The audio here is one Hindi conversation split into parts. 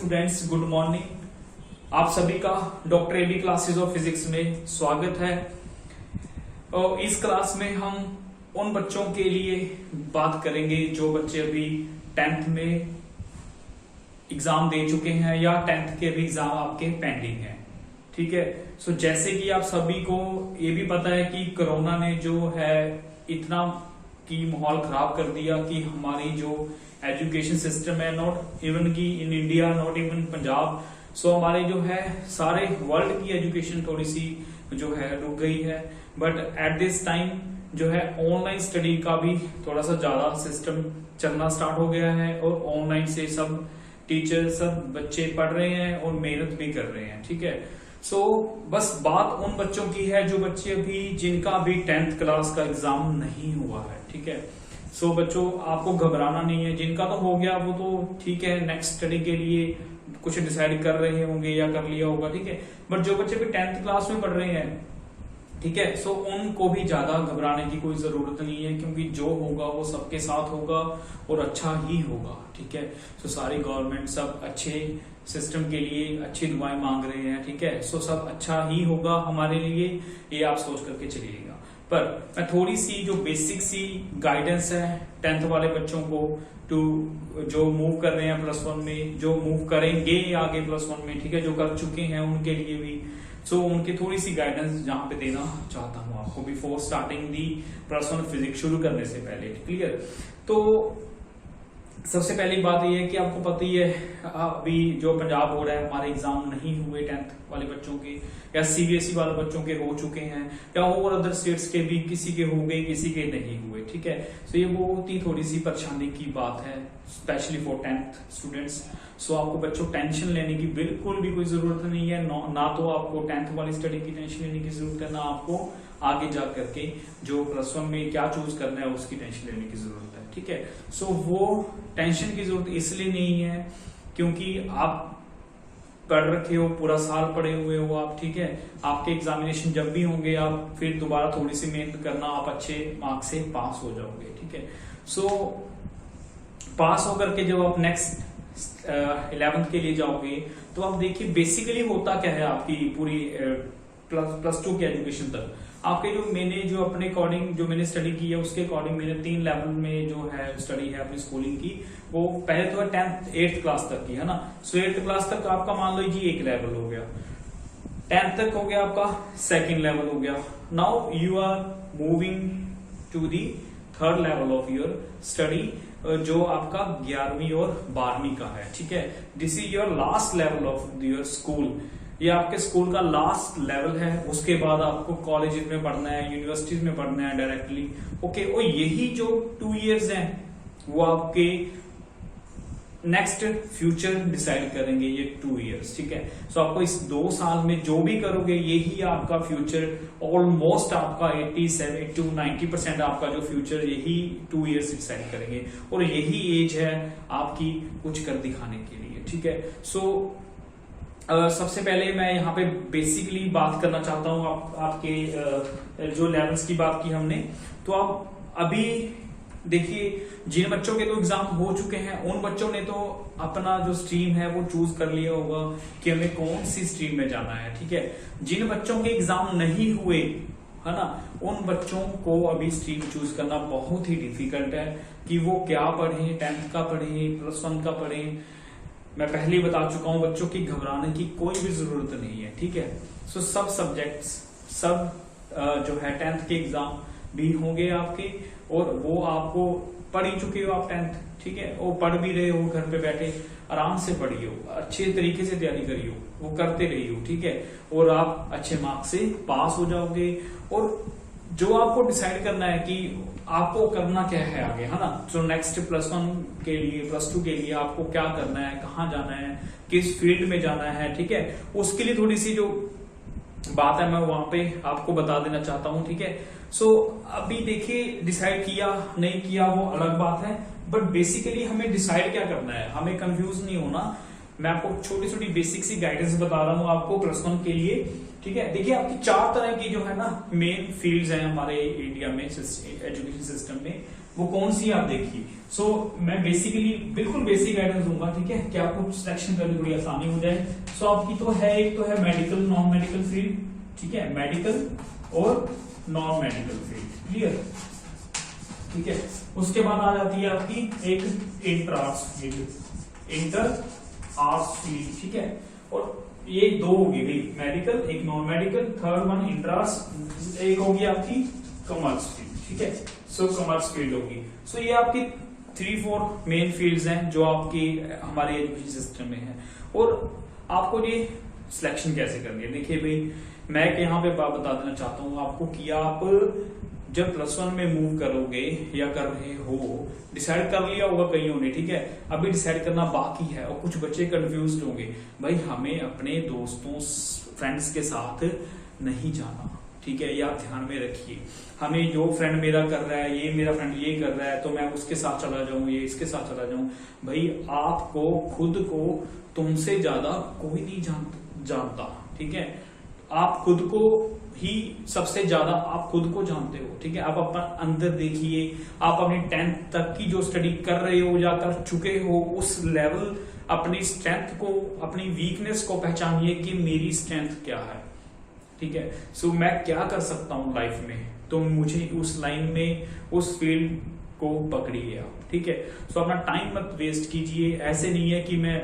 Students, good morning. आप सभी का doctor AB classes of physics में स्वागत है। और इस क्लास में हम उन बच्चों के लिए बात करेंगे जो बच्चे अभी 10th में एग्जाम दे चुके हैं या 10th के भी एग्जाम आपके पेंडिंग है। ठीक है, सो जैसे कि आप सभी को ये भी पता है कि कोरोना ने जो है इतना की माहौल खराब कर दिया कि हमारी जो एजुकेशन सिस्टम है, नॉट इवन की in India, not even Punjab, so हमारे जो है सारे वर्ल्ड की एजुकेशन थोड़ी सी जो है रुक गई है। बट एट दिस टाइम जो है ऑनलाइन स्टडी का भी थोड़ा सा ज्यादा सिस्टम चलना स्टार्ट हो गया है और ऑनलाइन से सब टीचर, सब बच्चे पढ़ रहे हैं और मेहनत भी कर रहे हैं। ठीक है, सो बस बात उन बच्चों की है जो बच्चे अभी जिनका अभी 10th क्लास का एग्जाम नहीं हुआ है। ठीक है, सो बच्चों आपको घबराना नहीं है। जिनका तो हो गया वो तो ठीक है, नेक्स्ट स्टडी के लिए कुछ डिसाइड कर रहे होंगे या कर लिया होगा। ठीक है, बट जो बच्चे भी 10th क्लास में पढ़ रहे हैं, ठीक है, सो उनको भी ज्यादा घबराने की कोई जरूरत नहीं है, क्योंकि जो होगा वो सबके साथ होगा और अच्छा ही होगा। ठीक है, सो सारी गवर्नमेंट सब अच्छे सिस्टम के लिए अच्छी दुआएं मांग रहे हैं। ठीक है, सो सब अच्छा ही होगा हमारे लिए, ये आप सोच करके चलिएगा। पर मैं थोड़ी सी जो बेसिक सी गाइडेंस है 10th वाले बच्चों को टू जो मूव कर रहे हैं +1 में, जो मूव करेंगे आगे +1 में, ठीक है, जो कर चुके हैं उनके लिए भी, सो उनकी थोड़ी सी गाइडेंस जहां पे देना चाहता हूं आपको बिफोर स्टार्टिंग दी +1 फिजिक्स शुरू करने से पहले। क्लियर? तो सबसे पहली बात यह है कि आपको पता ही है अभी जो पंजाब हो रहा है, हमारे एग्जाम नहीं हुए 10th वाले बच्चों के, या सीबीएसई वाले बच्चों के हो चुके हैं, या और अदर स्टेट्स के भी किसी के हो गए, किसी के नहीं हुए। ठीक है, सो ये बहुत ही थोड़ी सी परेशानी की बात है, स्पेशली फॉर 10th स्टूडेंट्स। सो आपको बच्चों टेंशन लेने की बिल्कुल भी कोई जरूरत नहीं है। ना तो आपको 10th वाली स्टडी की टेंशन लेने की जरूरत है, ना आपको आगे जा करके जो +1 में क्या चूज करना है उसकी टेंशन लेने की जरूरत है। ठीक है, सो वो टेंशन की जरूरत इसलिए नहीं है क्योंकि आप पढ़ रखे हो, पूरा साल पढ़े हुए हो आप। ठीक है, आपके एग्जामिनेशन जब भी होंगे आप फिर दोबारा थोड़ी सी मेहनत करना, आप अच्छे मार्क्स से पास हो जाओगे। ठीक है, सो पास होकर के जब आप नेक्स्ट 11th के लिए जाओगे तो आप देखिए बेसिकली होता क्या है आपकी पूरी +2 की एजुकेशन तक। आपके जो अपने अकॉर्डिंग जो मैंने स्टडी की है उसके अकॉर्डिंग मैंने 3 लेवल में जो है स्टडी है अपनी स्कूलिंग की, वो पहले तो है 8th क्लास तक की, है ना। सो 8th क्लास तक आपका मान लो जी एक लेवल हो गया, 10th तक हो गया आपका 2nd लेवल हो गया। Now you are moving to the 3rd level of your study, जो आपका 11वीं और 12वीं का है। ठीक है, this is your last level of your school, ये आपके स्कूल का लास्ट लेवल है। उसके बाद आपको कॉलेज में पढ़ना है, यूनिवर्सिटीज में पढ़ना है डायरेक्टली। ओके, और यही जो 2 इयर्स हैं वो आपके नेक्स्ट फ्यूचर डिसाइड करेंगे, ये 2 इयर्स। ठीक है, सो आपको इस 2 साल में जो भी करोगे यही आपका फ्यूचर, ऑलमोस्ट आपका 87 to 90% आपका जो फ्यूचर यही 2 इयर्स डिसाइड करेंगे, और यही एज है आपकी कुछ कर दिखाने के लिए। ठीक है, सो सबसे पहले मैं यहाँ पे बेसिकली बात करना चाहता हूँ आपके जो लेवल्स की बात की हमने, तो आप अभी देखिए जिन बच्चों के तो एग्जाम हो चुके हैं उन बच्चों ने तो अपना जो स्ट्रीम है वो चूज कर लिया होगा कि हमें कौन सी स्ट्रीम में जाना है। ठीक है, जिन बच्चों के एग्जाम नहीं हुए, है ना, उन बच्चों को अभी स्ट्रीम चूज करना बहुत ही डिफिकल्ट है कि वो क्या पढ़ें, 10th का पढ़ें, +1 का पढ़ें। मैं पहले ही बता चुका हूं बच्चों की घबराने की कोई भी जरूरत नहीं है। ठीक है, सो सब सब्जेक्ट्स, सब जो है 10th के एग्जाम भी होंगे आपके, और वो आपको पढ़ ही चुके हो आप 10th। ठीक है, और पढ़ भी रहे हो, घर पे बैठे आराम से पढ़ियो, अच्छे तरीके से तैयारी करियो, वो करते रहियो। ठीक है, और आप अच्छे मार्क्स से पास हो जाओगे। और जो आपको डिसाइड करना है कि आपको करना क्या है आगे, है ना, तो नेक्स्ट +1 के लिए, +2 के लिए आपको क्या करना है, कहाँ जाना है, किस फील्ड में जाना है। ठीक है, उसके लिए थोड़ी सी जो बात है मैं वहां पे आपको बता देना चाहता हूं। ठीक है, सो अभी देखिए डिसाइड किया नहीं किया वो अलग बात है, बट बेसिकली हमें डिसाइड क्या करना है, हमें कंफ्यूज नहीं होना। मैं आपको छोटी छोटी बेसिक सी गाइडेंस बता रहा हूँ आपको +1 के लिए। ठीक है, देखिए आपकी 4 तरह की जो है ना मेन फील्ड्स हैं हमारे इंडिया में एजुकेशन सिस्टम में। वो कौन सी आप देखिए। सो मैं बेसिकली बिल्कुल बेसिक गाइडेंस दूंगा, ठीक है, कि आपको सिलेक्शन करने थोड़ी आसानी हो जाए। सो आपकी तो है, एक तो है मेडिकल नॉन मेडिकल फील्ड, ठीक है, मेडिकल और नॉन मेडिकल फील्ड, क्लियर, ठीक है। उसके बाद आ जाती है आपकी एक inter arts field, inter arts field, ठीक है। और ये दो होगी भाई, मेडिकल एक non medical, third one inter arts, एक होगी आपकी कॉमर्स फील्ड, ठीक है। सो कॉमर्स फील्ड होगी। सो ये आपकी 3-4 मेन फील्ड्स हैं जो आपकी हमारे एजुकेशन सिस्टम में है। और आपको ये सिलेक्शन कैसे करनी है, देखिए भाई मैं यहाँ पे बात बता देना चाहता हूँ आपको कि आप जब +1 में मूव करोगे या कर रहे हो, डिसाइड कर लिया होगा कईयों ने, ठीक है, अभी डिसाइड करना बाकी है। और कुछ बच्चे कंफ्यूज्ड होंगे, भाई हमें अपने दोस्तों फ्रेंड्स के साथ नहीं जाना, ठीक है, ये आप ध्यान में रखिए। हमें जो फ्रेंड मेरा कर रहा है, ये मेरा फ्रेंड ये कर रहा है, तो मैं उसके साथ चला जाऊं, ये इसके साथ चला जाऊं। भाई आपको खुद को तुमसे ज्यादा कोई नहीं जानता, ठीक है। आप खुद को ही सबसे ज्यादा आप खुद को जानते हो, ठीक है। आप अपना अंदर देखिए, आप अपनी 10th तक की जो स्टडी कर रहे हो या कर चुके हो, उस लेवल अपनी स्ट्रेंथ को, अपनी वीकनेस को पहचानिए कि मेरी स्ट्रेंथ क्या है, ठीक है। सो मैं क्या कर सकता हूं लाइफ में, तो मुझे उस लाइन में, उस फील्ड को पकड़िए आप, ठीक है। सो अपना टाइम मत वेस्ट कीजिए। ऐसे नहीं है कि मैं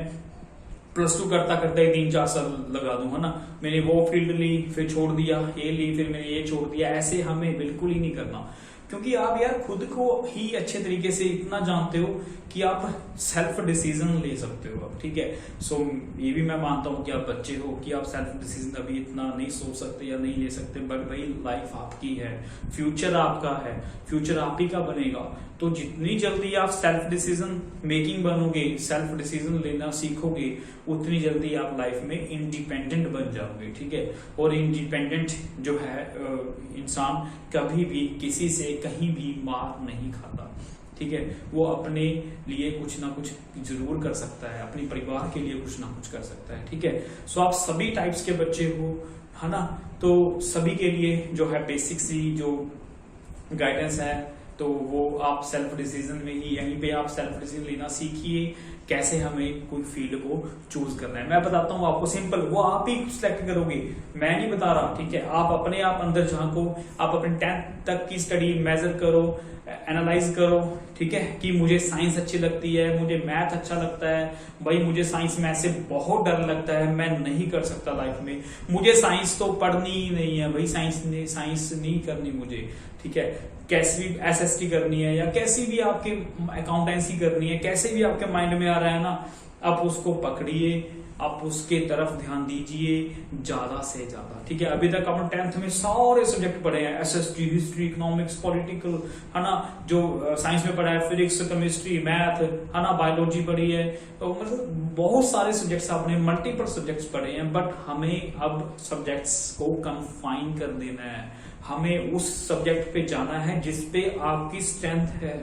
+2 करता करता ही 3-4 साल लगा दूं, है ना, मैंने वो फील्ड ली फिर छोड़ दिया, ये ली फिर मैंने ये छोड़ दिया, ऐसे हमें बिल्कुल ही नहीं करना। क्योंकि आप यार खुद को ही अच्छे तरीके से इतना जानते हो कि आप सेल्फ डिसीजन ले सकते हो अब, ठीक है। सो ये भी मैं मानता हूं कि आप बच्चे हो, कि आप सेल्फ डिसीजन अभी इतना नहीं सोच सकते या नहीं ले सकते, बट भाई लाइफ आपकी है, फ्यूचर आपका है, फ्यूचर आप ही का बनेगा। तो जितनी जल्दी आप सेल्फ डिसीजन मेकिंग बनोगे, सेल्फ डिसीजन लेना सीखोगे, उतनी जल्दी आप लाइफ में इंडिपेंडेंट बन जाओगे, ठीक है। और इंडिपेंडेंट जो है इंसान कभी भी किसी से कहीं भी मार नहीं खाता, ठीक है। वो अपने लिए कुछ ना कुछ जरूर कर सकता है, अपने परिवार के लिए कुछ ना कुछ कर सकता है, ठीक है। सो आप सभी टाइप्स के बच्चे हो, है ना, तो सभी के लिए जो है बेसिक सी जो गाइडेंस है, तो वो आप सेल्फ डिसीजन में ही, यहीं पे आप सेल्फ डिसीजन लेना सीखिए, कैसे हमें कोई फील्ड को चूज करना है। मैं बताता हूँ आपको सिंपल, वो आप ही सिलेक्ट करोगे, मैं नहीं बता रहा, ठीक है। आप अपने आप अंदर झांको, आप अपने 10th तक की स्टडी मेजर करो, एनालाइज करो, ठीक है, कि मुझे साइंस अच्छी लगती है, मुझे मैथ अच्छा लगता है, भाई मुझे साइंस मैथ से बहुत डर लगता है, मैं नहीं कर सकता लाइफ में, मुझे साइंस तो पढ़नी ही नहीं है भाई, साइंस नहीं करनी मुझे, ठीक है। कैसी भी SST करनी है या कैसी भी आपकी अकाउंटेंसी करनी है, कैसे भी आपके माइंड में आ रहा है ना, आप उसको पकड़िए, आप उसके तरफ ध्यान दीजिए ज्यादा से ज्यादा, ठीक है। अभी तक आपने 10th में सारे सब्जेक्ट पढ़े हैं, SST, हिस्ट्री, इकोनॉमिक्स, पॉलिटिकल, है ना, जो साइंस में पढ़ा है, फिजिक्स, केमिस्ट्री, मैथ, है ना, बायोलॉजी पढ़ी है, तो मतलब बहुत सारे सब्जेक्ट्स आपने, मल्टीपल सब्जेक्ट्स पढ़े हैं। बट हमें अब सब्जेक्ट्स को कन्फाइन कर देना है, हमें उस सब्जेक्ट पे जाना है जिसपे आपकी स्ट्रेंथ है,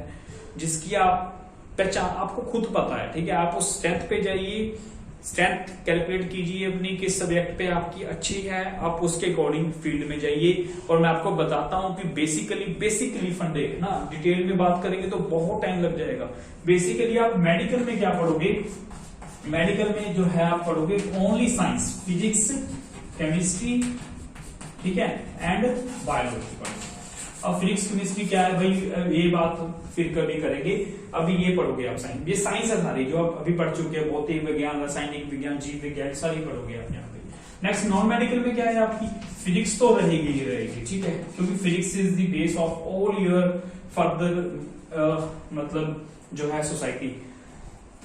जिसकी आप पहचान आपको खुद पता है, ठीक है। आप उस स्ट्रेंथ पे जाइए, स्ट्रेंथ कैलकुलेट कीजिए अपनी, किस सब्जेक्ट पे आपकी अच्छी है, आप उसके अकॉर्डिंग फील्ड में जाइए। और मैं आपको बताता हूं कि बेसिकली फंडे ना, डिटेल में बात करेंगे तो बहुत टाइम लग जाएगा। बेसिकली आप मेडिकल में क्या पढ़ोगे, मेडिकल में जो है आप पढ़ोगे ओनली साइंस, फिजिक्स, केमिस्ट्री, ठीक है, एंड बायोलॉजी पढ़ोगे। अब फिजिक्स केमिस्ट्री क्या है भाई, ये बात फिर कभी करेंगे, अभी ये पढ़ोगे आप साइंस, ये साइंस है सारी जो आप अभी पढ़ चुके हैं, भौतिक विज्ञान, रासायनिक विज्ञान, जीव विज्ञान, सारी पढ़ोगे आप यहाँ पे। नेक्स्ट नॉन मेडिकल में क्या है आपकी, फिजिक्स तो रहेगी ही रहेगी, ठीक है, क्योंकि physics is the base of all your further मतलब जो है सोसाइटी,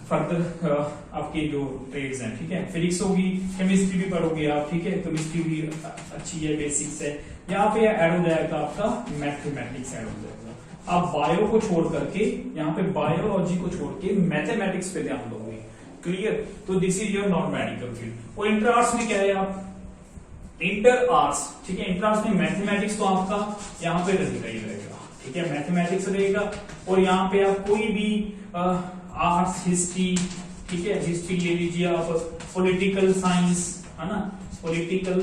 फर्दर आपके जो ट्रेड्स हैं, ठीक है। फिजिक्स होगी, केमिस्ट्री भी पढ़ोगे आप, ठीक है, केमिस्ट्री भी अच्छी है, बेसिक्स है। यहाँ पे ऐड हो जाएगा आपका मैथमेटिक्स ऐड हो जाएगा। आप बायो को छोड़ करके, यहाँ पे बायोलॉजी को छोड़ के मैथमेटिक्स पे ध्यान दोगे, क्लियर। तो this is your non medical field. और इंटर आर्ट्स में क्या है, आप इंटर आर्ट्स, ठीक है, इंटर आर्ट्स में मैथमेटिक्स तो आपका यहाँ पे रहेगा ही रहेगा, ठीक है, मैथमेटिक्स रहेगा। और यहाँ पे आप कोई भी आर्ट्स, हिस्ट्री, ठीक है, हिस्ट्री ले लीजिए आप, पॉलिटिकल साइंस, है ना, पॉलिटिकल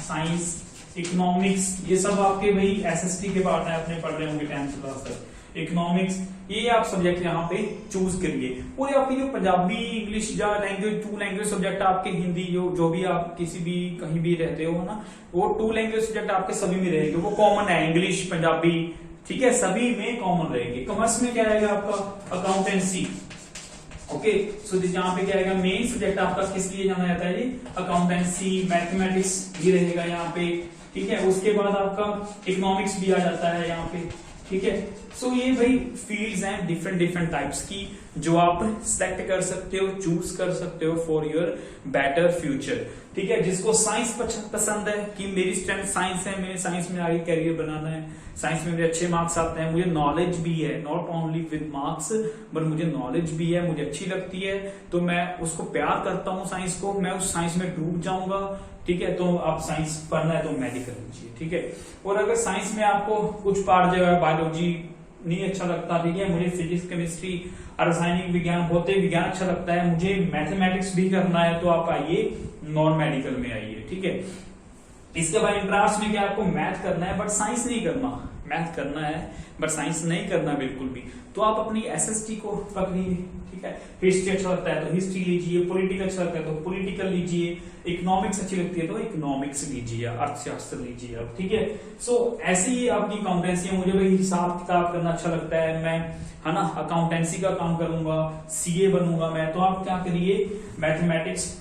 साइंस, इकोनॉमिक्स, ये सब आपके भाई SST के पार्ट है, अपने पढ़ रहे होंगे 10th क्लास तक। इकोनॉमिक्स, ये आप सब्जेक्ट यहाँ पे चूज करिए। और आपकी जो पंजाबी, इंग्लिश या लैंग्वेज, 2 लैंग्वेज सब्जेक्ट आपके हिंदी जो भी आप किसी भी कहीं भी रहते हो ना, वो 2 लैंग्वेज सब्जेक्ट आपके सभी में रहेंगे, वो कॉमन है, इंग्लिश पंजाबी, ठीक है, सभी में कॉमन रहेंगे। कॉमर्स में क्या आएगा आपका अकाउंटेंसी, ओके, सो यहाँ पे क्या आएगा, मेन सब्जेक्ट आपका किस लिए जाना जाता है जी, अकाउंटेंसी, मैथमेटिक्स भी रहेगा यहाँ पे, ठीक है। उसके बाद आपका इकोनॉमिक्स भी आ जाता है यहाँ पे, ठीक है। सो ये भाई फील्ड्स हैं डिफरेंट टाइप्स की, जो आप सिलेक्ट कर सकते हो, चूज कर सकते हो फॉर योर बेटर फ्यूचर, ठीक है। जिसको साइंस पसंद है कि मेरी स्ट्रेंथ साइंस है, मेरे साइंस में आगे करियर बनाना है, साइंस में मेरे अच्छे मार्क्स आते हैं, मुझे नॉलेज भी है, not only with marks but मुझे नॉलेज भी है, मुझे अच्छी लगती है, तो मैं उसको प्यार करता हूँ साइंस को, मैं उस साइंस में डूब जाऊंगा, ठीक है। तो आप साइंस पढ़ना है तो मेडिकल लीजिए, ठीक है। और अगर साइंस में आपको कुछ पार्ट जो है बायोलॉजी नहीं अच्छा लगता, ठीक है, मुझे फिजिक्स, केमिस्ट्री, रासायनिक विज्ञान, भौतिक विज्ञान अच्छा लगता है, मुझे मैथमेटिक्स भी करना है, तो आप आइए नॉन मेडिकल में आइए, ठीक है। इसके बाद इंट्रांस में क्या आपको मैथ करना है बट साइंस नहीं करना, मैथ करना है बट साइंस नहीं करना बिल्कुल भी, तो आप अपनी एसएसटी को पकड़िए, ठीक है। हिस्ट्री अच्छा लगता है तो हिस्ट्री लीजिए, पॉलिटिकल अच्छा लगता है तो पॉलिटिकल लीजिए, इकोनॉमिक्स अच्छी लगती है तो इकोनॉमिक्स लीजिए, अर्थशास्त्र लीजिए आप, ठीक है। सो ऐसी ही आपकी अकाउंटेंसी है, मुझे भाई हिसाब किताब करना अच्छा लगता है, मैं है ना अकाउंटेंसी का काम करूंगा, सीए बनूंगा मैं, तो आप क्या करिए, मैथमेटिक्स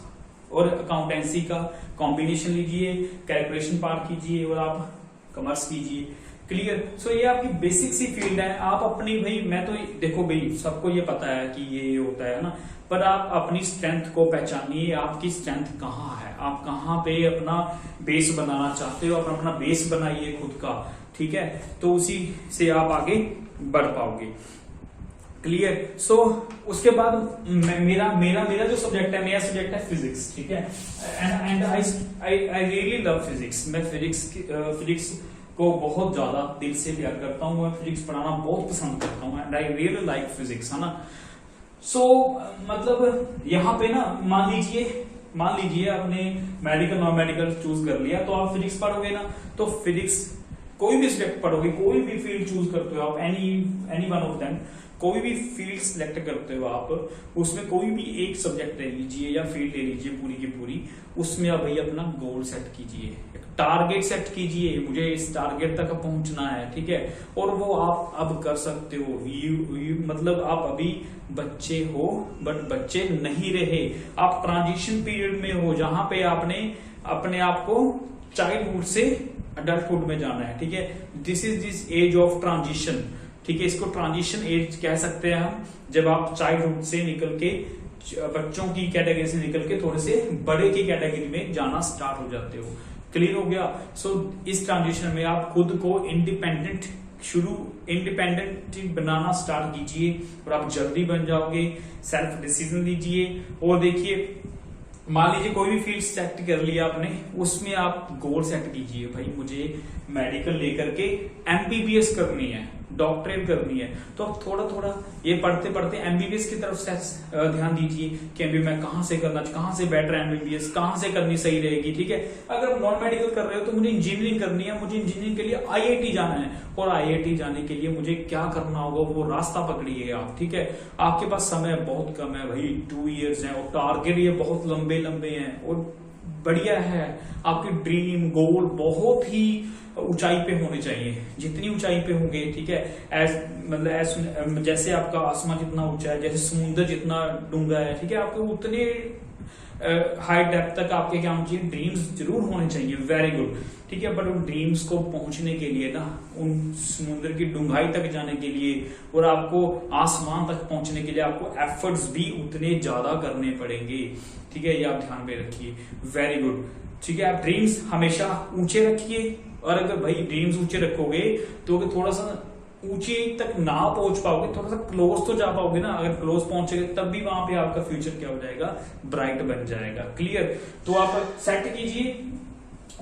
और अकाउंटेंसी का कॉम्बिनेशन लीजिए, कैलकुलेशन पार्ट कीजिए और आप कॉमर्स कीजिए, क्लियर। सो ये आपकी बेसिक सी फील्ड है, आप अपनी भाई, मैं तो देखो भाई सबको ये पता है कि ये होता है ना, पर आप अपनी स्ट्रेंथ को पहचानिए, आपकी स्ट्रेंथ कहाँ है, आप कहाँ पे अपना बेस बनाना चाहते हो, आप अपना बेस बनाइए खुद का, ठीक है, तो उसी से आप आगे बढ़ पाओगे, क्लियर। सो उसके बाद मेरा जो सब्जेक्ट है, मेरा सब्जेक्ट है फिजिक्स, ठीक है, and I really love physics. मैं फिजिक्स को बहुत ज्यादा दिल से प्यार करता हूँ, मैं फिजिक्स पढ़ाना बहुत पसंद करता हूँ, and I really like physics, है ना। सो मतलब यहाँ पे ना मान लीजिए आपने मेडिकल नॉन मेडिकल चूज कर लिया, तो आप फिजिक्स पढ़ोगे ना, तो फिजिक्स कोई भी सब्जेक्ट पढ़ोगे, कोई भी फील्ड चूज करते हो आप, एनी वन ऑफ देम, कोई भी फील्ड सिलेक्ट करते हो आप, उसमें कोई भी एक सब्जेक्ट ले लीजिए या फील्ड ले लीजिए पूरी की पूरी, उसमें आप भाई अपना गोल सेट कीजिए, एक टारगेट सेट कीजिए, मुझे इस टारगेट तक पहुंचना है, ठीक है। और वो आप अब कर सकते हो, मतलब आप अभी बच्चे हो बट बच्चे नहीं रहे, आप ट्रांजिशन पीरियड में हो, जहां पे आपने अपने आप को चाइल्डहुड से अडल्टहुड में जाना है, ठीक है। दिस एज ऑफ ट्रांजिशन, ठीक है, इसको ट्रांजिशन एज कह सकते हैं हम, जब आप चाइल्डहुड से निकल के, बच्चों की कैटेगरी से निकल के थोड़े से बड़े की कैटेगरी में जाना स्टार्ट हो जाते हो, क्लियर हो गया। सो इस ट्रांजिशन में आप खुद को इंडिपेंडेंट बनाना स्टार्ट कीजिए और आप जल्दी बन जाओगे, सेल्फ डिसीजन लीजिए। और देखिए मान लीजिए कोई भी फील्ड सेलेक्ट कर लिया आपने, उसमें आप गोल सेट कीजिए, भाई मुझे मेडिकल लेकर के एमबीबीएस करनी है, डॉक्टरेट करनी है, तो आप थोड़ा थोड़ा ये पढ़ते पढ़ते एमबीबीएस की तरफ से ध्यान दीजिए कि अभी मैं कहाँ से करना, कहाँ से बेटर एमबीबीएस कहाँ से करनी सही रहेगी, ठीक है। अगर नॉन मेडिकल कर रहे हो तो मुझे इंजीनियरिंग करनी है, मुझे इंजीनियरिंग के लिए आईआईटी जाना है, और आईआईटी जाने के लिए मुझे क्या करना होगा, वो रास्ता पकड़िए आप, ठीक है। आपके पास समय बहुत कम है भाई, 2 इयर्स है, और टारगेट ये बहुत लंबे लंबे हैं और बढ़िया है। आपकी ड्रीम गोल बहुत ही ऊंचाई पे होने चाहिए, जितनी ऊंचाई पे होंगे, ठीक है, मतलब जैसे आपका आसमान जितना ऊंचा है, जैसे समुद्र जितना डूंगा है, ठीक है, आपके उतने हाई डेप्थ तक आपके क्या होने चाहिए, ड्रीम्स जरूर होने चाहिए, वेरी गुड, ठीक है। बट उन ड्रीम्स को पहुंचने के लिए ना, उन समुद्र की डूंघाई तक जाने के लिए और आपको आसमान तक पहुंचने के लिए आपको एफर्ट्स भी उतने ज्यादा करने पड़ेंगे, ठीक है, ये आप ध्यान में रखिए, वेरी गुड, ठीक है। आप ड्रीम्स हमेशा ऊंचे रखिए, और अगर भाई ड्रीम्स ऊंचे रखोगे तो थोड़ा सा ऊंचे तक ना पहुंच पाओगे, थोड़ा सा क्लोज तो जा पाओगे ना, अगर क्लोज पहुंचेगे तब भी वहां पे आपका फ्यूचर क्या हो जाएगा, ब्राइट बन जाएगा, क्लियर। तो आप सेट कीजिए,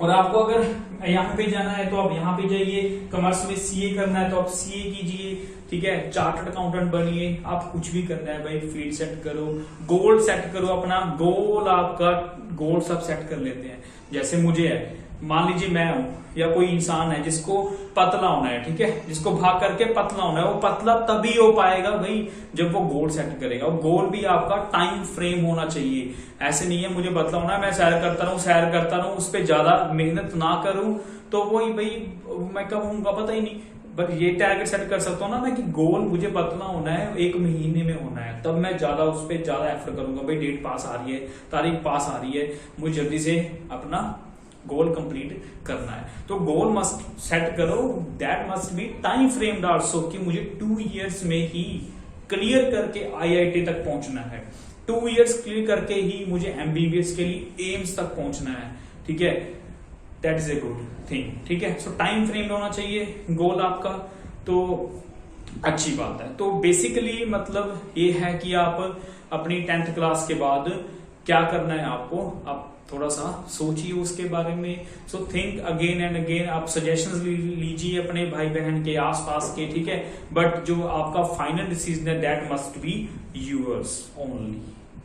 और आपको अगर यहाँ पे जाना है तो आप यहाँ पे जाइए, कॉमर्स में सीए करना है तो आप सीए कीजिए, ठीक है, चार्टर्ड अकाउंटेंट बनिए, आप कुछ भी करना है भाई, फील्ड सेट करो, गोल सेट करो, अपना गोल, आपका गोल सब सेट कर लेते हैं। जैसे मुझे है मान लीजिए मैं हूं या कोई इंसान है जिसको पतला होना है, ठीक है, जिसको भाग करके पतला होना है, वो पतला तभी हो पाएगा भाई जब वो गोल सेट करेगा। और गोल भी आपका टाइम फ्रेम होना चाहिए। ऐसे नहीं है मुझे पतला होना है, मैं सैर करता रहूं, उस पर ज्यादा मेहनत ना करूं तो वही भाई मैं कब होऊंगा पता ही नहीं। बट ये टारगेट सेट कर सकता हूँ ना मैं कि गोल मुझे पतला होना है, 1 महीने में होना है, तब मैं ज्यादा उस पर ज्यादा एफर्ट करूंगा। भाई डेट पास आ रही है, तारीख पास आ रही है, मुझे जल्दी से अपना गोल कंप्लीट करना है। तो गोल मस्ट सेट करो, that must B time framed also कि मुझे 2 इयर्स में ही क्लियर करके IIT तक पहुंचना है, 2 इयर्स क्लियर करके ही मुझे MBBS के लिए एम्स तक पहुंचना है, ठीक है। That is a good thing, ठीक है। सो टाइम फ्रेम होना चाहिए गोल आपका, तो अच्छी बात है। तो बेसिकली मतलब ये है कि आप अपनी 10th क्लास के बाद क्या करना है आपको, आप थोड़ा सा सोचिए उसके बारे में। So think again and again, आप सजेशंस लीजिए अपने भाई बहन के आसपास के, ठीक है। बट जो आपका फाइनल डिसीजन है that must be yours only,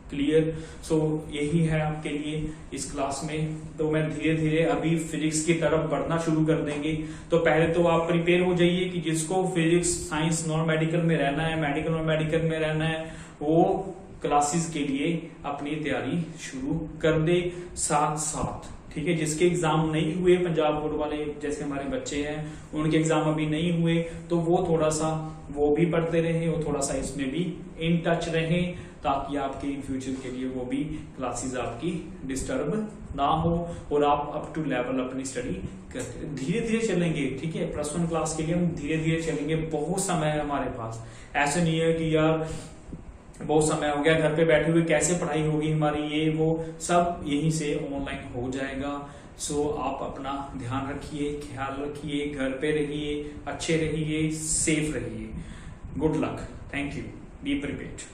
clear. So यही है आपके लिए इस क्लास में। तो मैं धीरे धीरे अभी फिजिक्स की तरफ बढ़ना शुरू कर देंगे। तो पहले तो आप प्रिपेयर हो जाइए कि जिसको फिजिक्स साइंस नॉन मेडिकल में रहना है, मेडिकल और मेडिकल में रहना है, वो क्लासेस के लिए अपनी तैयारी शुरू कर दे साथ साथ, ठीक है। जिसके एग्जाम नहीं हुए, पंजाब बोर्ड वाले जैसे हमारे बच्चे हैं, उनके एग्जाम अभी नहीं हुए, तो वो थोड़ा सा वो भी पढ़ते रहे और थोड़ा सा इसमें भी इन टच रहे, ताकि आपके इन फ्यूचर के लिए वो भी क्लासेस आपकी डिस्टर्ब ना हो और आप अप टू लेवल अपनी स्टडी करते धीरे धीरे चलेंगे, ठीक है। +1 क्लास के लिए हम धीरे धीरे चलेंगे, बहुत समय है हमारे पास। ऐसे नहीं है कि यार बहुत समय हो गया घर पे बैठे हुए, कैसे पढ़ाई होगी हमारी, ये वो सब यहीं से ऑनलाइन हो जाएगा। सो आप अपना ध्यान रखिए, ख्याल रखिए, घर पे रहिए, अच्छे रहिए, सेफ रहिए। Good luck, thank you, be prepared.